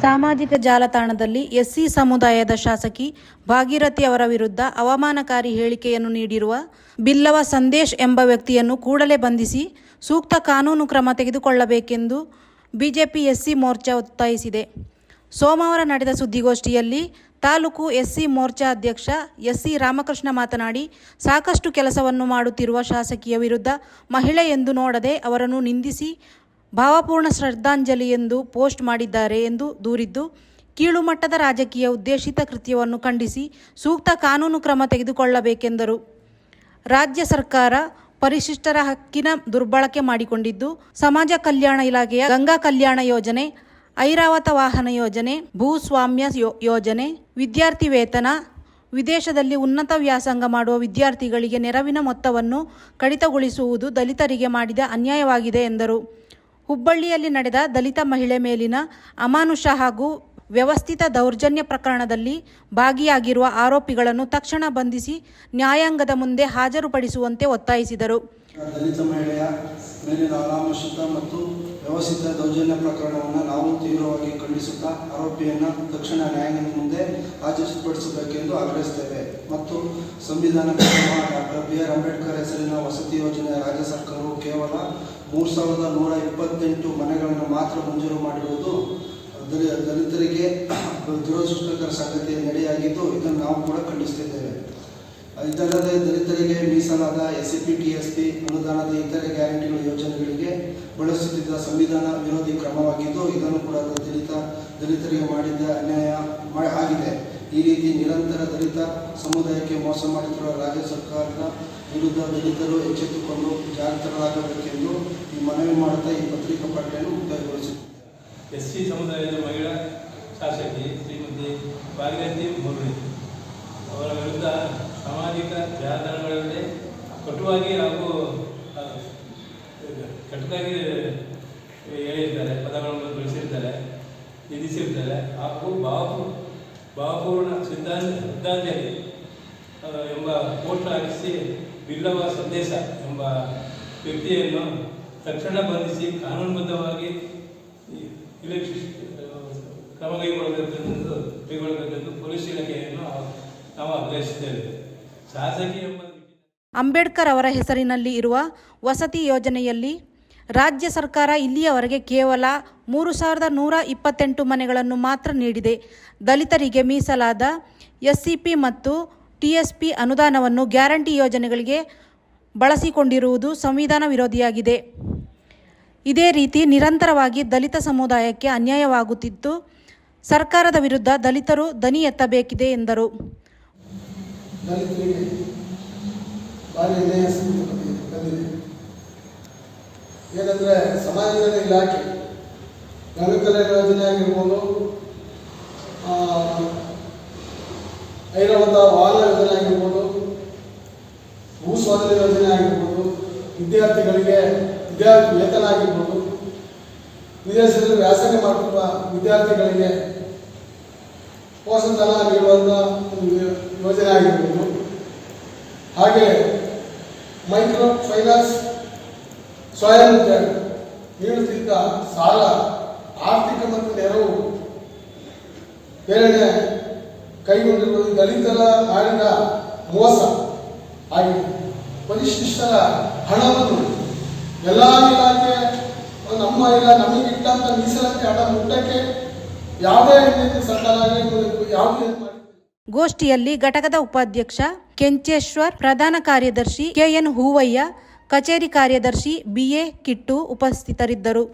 ಸಾಮಾಜಿಕ ಜಾಲತಾಣದಲ್ಲಿ ಎಸ್ಸಿ ಸಮುದಾಯದ ಶಾಸಕಿ ಭಾಗೀರಥಿ ಅವರ ವಿರುದ್ಧ ಅವಮಾನಕಾರಿ ಹೇಳಿಕೆಯನ್ನು ನೀಡಿರುವ ಬಿಲ್ಲವ ಸಂದೇಶ್ ಎಂಬ ವ್ಯಕ್ತಿಯನ್ನು ಕೂಡಲೇ ಬಂಧಿಸಿ ಸೂಕ್ತ ಕಾನೂನು ಕ್ರಮ ತೆಗೆದುಕೊಳ್ಳಬೇಕೆಂದು ಬಿಜೆಪಿ ಎಸ್ಸಿ ಮೋರ್ಚಾ ಒತ್ತಾಯಿಸಿದೆ. ಸೋಮವಾರ ನಡೆದ ಸುದ್ದಿಗೋಷ್ಠಿಯಲ್ಲಿ ತಾಲೂಕು ಎಸ್ಸಿ ಮೋರ್ಚಾ ಅಧ್ಯಕ್ಷ ಎಸ್ಸಿ ರಾಮಕೃಷ್ಣ ಮಾತನಾಡಿ, ಸಾಕಷ್ಟು ಕೆಲಸವನ್ನು ಮಾಡುತ್ತಿರುವ ಶಾಸಕಿಯ ವಿರುದ್ಧ ಮಹಿಳೆ ಎಂದು ನೋಡದೆ ಅವರನ್ನು ನಿಂದಿಸಿ ಭಾವಪೂರ್ಣ ಶ್ರದ್ಧಾಂಜಲಿ ಎಂದು ಪೋಸ್ಟ್ ಮಾಡಿದ್ದಾರೆ ಎಂದು ದೂರಿದ್ದು, ಕೀಳುಮಟ್ಟದ ರಾಜಕೀಯ ಉದ್ದೇಶಿತ ಕೃತ್ಯವನ್ನು ಖಂಡಿಸಿ ಸೂಕ್ತ ಕಾನೂನು ಕ್ರಮ ತೆಗೆದುಕೊಳ್ಳಬೇಕೆಂದರು. ರಾಜ್ಯ ಸರ್ಕಾರ ಪರಿಶಿಷ್ಟರ ಹಕ್ಕಿನ ದುರ್ಬಳಕೆ ಮಾಡಿಕೊಂಡಿದ್ದು, ಸಮಾಜ ಕಲ್ಯಾಣ ಇಲಾಖೆಯ ಗಂಗಾ ಕಲ್ಯಾಣ ಯೋಜನೆ, ಐರಾವತ ವಾಹನ ಯೋಜನೆ, ಭೂಸ್ವಾಮ್ಯ ಯೋಜನೆ, ವಿದ್ಯಾರ್ಥಿ ವೇತನ, ವಿದೇಶದಲ್ಲಿ ಉನ್ನತ ವ್ಯಾಸಂಗ ಮಾಡುವ ವಿದ್ಯಾರ್ಥಿಗಳಿಗೆ ನೆರವಿನ ಮೊತ್ತವನ್ನು ಕಡಿತಗೊಳಿಸುವುದು ದಲಿತರಿಗೆ ಮಾಡಿದ ಅನ್ಯಾಯವಾಗಿದೆ ಎಂದರು. ಹುಬ್ಬಳ್ಳಿಯಲ್ಲಿ ನಡೆದ ದಲಿತ ಮಹಿಳೆ ಮೇಲಿನ ಅಮಾನುಷ ಹಾಗೂ ವ್ಯವಸ್ಥಿತ ದೌರ್ಜನ್ಯ ಪ್ರಕರಣದಲ್ಲಿ ಭಾಗಿಯಾಗಿರುವ ಆರೋಪಿಗಳನ್ನು ತಕ್ಷಣ ಬಂಧಿಸಿ ನ್ಯಾಯಾಂಗದ ಮುಂದೆ ಹಾಜರುಪಡಿಸುವಂತೆ ಒತ್ತಾಯಿಸಿದರು. ದಲಿತ ಮಹಿಳೆಯ ಮೇಲಿನ ಅನಾಮುಷಿತ ಮತ್ತು ವ್ಯವಸ್ಥಿತ ದೌರ್ಜನ್ಯ ಪ್ರಕರಣವನ್ನು ನಾವು ತೀವ್ರವಾಗಿ ಖಂಡಿಸುತ್ತಾ ಆರೋಪಿಯನ್ನು ತಕ್ಷಣ ನ್ಯಾಯಾಂಗದ ಮುಂದೆ ಹಾಜರುಪಡಿಸಬೇಕೆಂದು ಆಗ್ರಹಿಸುತ್ತೇವೆ ಮತ್ತು ಸಂವಿಧಾನ ಡಾಕ್ಟರ್ ಬಿ. ಆರ್. ಅಂಬೇಡ್ಕರ್ ಹೆಸರಿನ ವಸತಿ ಯೋಜನೆ ರಾಜ್ಯ ಸರ್ಕಾರವು ಕೇವಲ 3,128 ಮನೆಗಳನ್ನು ಮಾತ್ರ ಮಂಜೂರು ಮಾಡಿರುವುದು ದಲಿತರಿಗೆ ದುರದೃಷ್ಟಕರ ಸಂಗತಿಯ ನಡೆಯಾಗಿದ್ದು, ಇದನ್ನು ನಾವು ಕೂಡ ಖಂಡಿಸುತ್ತಿದ್ದೇವೆ. ಇದಲ್ಲದೆ ದಲಿತರಿಗೆ ಮೀಸಲಾದ SCP, TSP ಅನುದಾನದ ಇತರೆ ಗ್ಯಾರಂಟಿಗಳ ಯೋಜನೆಗಳಿಗೆ ಬಳಸುತ್ತಿದ್ದ ಸಂವಿಧಾನ ವಿರೋಧಿ ಕ್ರಮವಾಗಿದ್ದು, ಇದನ್ನು ಕೂಡ ದಲಿತರಿಗೆ ಮಾಡಿದ ಅನ್ಯಾಯ ಆಗಿದೆ. ಈ ರೀತಿ ನಿರಂತರ ದಲಿತ ಸಮುದಾಯಕ್ಕೆ ಮೋಸ ಮಾಡುತ್ತಿರುವ ರಾಜ್ಯ ಸರ್ಕಾರದ ವಿರುದ್ಧ ದಲಿತರು ಎಚ್ಚೆತ್ತುಕೊಂಡು ಜಾಗೃತರಾಗಬೇಕೆಂದು ಈ ಮನವಿ ಮಾಡುತ್ತಾ ಈ ಪತ್ರಿಕಾ ಪ್ರಕಟಣೆಯನ್ನು ಮುಕ್ತಾಯಗೊಳಿಸುತ್ತಿದ್ದಾರೆ. ಎಸ್ಸಿ ಸಮುದಾಯದ ಮಹಿಳಾ ಶಾಸಕಿ ಶ್ರೀಮತಿ ಭಾಗೀರಥಿ ಅವರ ವಿರುದ್ಧ ಸಾಮಾಜಿಕ ಜಾಲತಾಣಗಳಲ್ಲಿ ಕಟುವಾಗಿ ಹಾಗೂ ಕಟುಕಾಗಿ ಹೇಳಿದ್ದಾರೆ, ಪದಗಳನ್ನು ಬಳಸಿರ್ತಾರೆ, ವಿಧಿಸಿರ್ತಾರೆ ಹಾಗೂ ಭಾವಪೂರ್ಣ ಶ್ರದ್ಧಾಂಜಲಿ ಎಂಬ ಪೋಸ್ಟ್ ಹಾಕಿಸಿ ಬಿಲ್ಲವ ಸಂದೇಶ ಎಂಬ ವ್ಯಕ್ತಿಯನ್ನು ತಕ್ಷಣ ಬಂಧಿಸಿ ಕಾನೂನುಬದ್ಧವಾಗಿ ಕ್ರಮ ಕೈಗೊಳ್ಳಬೇಕೆಂದು ಪೊಲೀಸ್ ಇಲಾಖೆಯನ್ನು ನಾವು ಆಗ್ರಹಿಸುತ್ತೇವೆ. ಶಾಸಕಿ ಎಂಬ ಅಂಬೇಡ್ಕರ್ ಅವರ ಹೆಸರಿನಲ್ಲಿ ಇರುವ ವಸತಿ ಯೋಜನೆಯಲ್ಲಿ ರಾಜ್ಯ ಸರ್ಕಾರ ಇಲ್ಲಿಯವರೆಗೆ ಕೇವಲ 3,128 ಮನೆಗಳನ್ನು ಮಾತ್ರ ನೀಡಿದೆ. ದಲಿತರಿಗೆ ಮೀಸಲಾದ SCP ಮತ್ತು TSP ಅನುದಾನವನ್ನು ಗ್ಯಾರಂಟಿ ಯೋಜನೆಗಳಿಗೆ ಬಳಸಿಕೊಂಡಿರುವುದು ಸಂವಿಧಾನ ವಿರೋಧಿಯಾಗಿದೆ. ಇದೇ ರೀತಿ ನಿರಂತರವಾಗಿ ದಲಿತ ಸಮುದಾಯಕ್ಕೆ ಅನ್ಯಾಯವಾಗುತ್ತಿದ್ದು, ಸರ್ಕಾರದ ವಿರುದ್ಧ ದಲಿತರು ದನಿ ಎತ್ತಬೇಕಿದೆ ಎಂದರು. ಏನಂದರೆ ಸಮಾಜ ಇಲಾಖೆ ಗಂಗಾ ಕಲ್ಯಾಣ ಯೋಜನೆ ಆಗಿರ್ಬೋದು, ಐರಾವತ ವಾಹನ ಯೋಜನೆ ಆಗಿರ್ಬೋದು, ಭೂಸ್ವಾಮ್ಯ ಯೋಜನೆ ಆಗಿರ್ಬೋದು, ವಿದ್ಯಾರ್ಥಿಗಳಿಗೆ ವಿದ್ಯಾರ್ಥಿ ವೇತನ ಆಗಿರ್ಬೋದು, ವಿದೇಶದಲ್ಲಿ ವ್ಯಾಸಂಗ ಮಾಡುತ್ತಿರುವ ವಿದ್ಯಾರ್ಥಿಗಳಿಗೆ ಪೋಷಣೆ ನೀಡುವಂಥ ಒಂದು ಯೋಜನೆ ಆಗಿರ್ಬೋದು, ಹಾಗೆ ಮೈಕ್ರೋ ಫೈನಾನ್ಸ್ ಸ್ವಯಂ ನೀಡುತ್ತಿದ್ದ ಸಾಲ, ಆರ್ಥಿಕ ಮತ್ತು ನೆರವು ಪ್ರೇರಣೆ ಕೈಗೊಂಡಿರುವುದು ದಲಿತರ ಮಾಡಿದ ಮೋಸ ಆಗಿದೆ. ಪರಿಶಿಷ್ಟರ ಹಣವನ್ನು ಎಲ್ಲ ಇಲಾಖೆ ನಮಗಿಟ್ಟಂತ ಮೀಸಲಾತಿ ಹಣ ಮುಟ್ಟಕ್ಕೆ ಯಾವುದೇ ಸರ್ಕಾರ ಯಾವುದೇ ಗೋಷ್ಠಿಯಲ್ಲಿ ಘಟಕದ ಉಪಾಧ್ಯಕ್ಷ ಕೆಂಚೇಶ್ವರ್, ಪ್ರಧಾನ ಕಾರ್ಯದರ್ಶಿ KN ಹೂವಯ್ಯ, ಕಚೇರಿ ಕಾರ್ಯದರ್ಶಿ BA ಕಿಟ್ಟು ಉಪಸ್ಥಿತರಿದ್ದರು.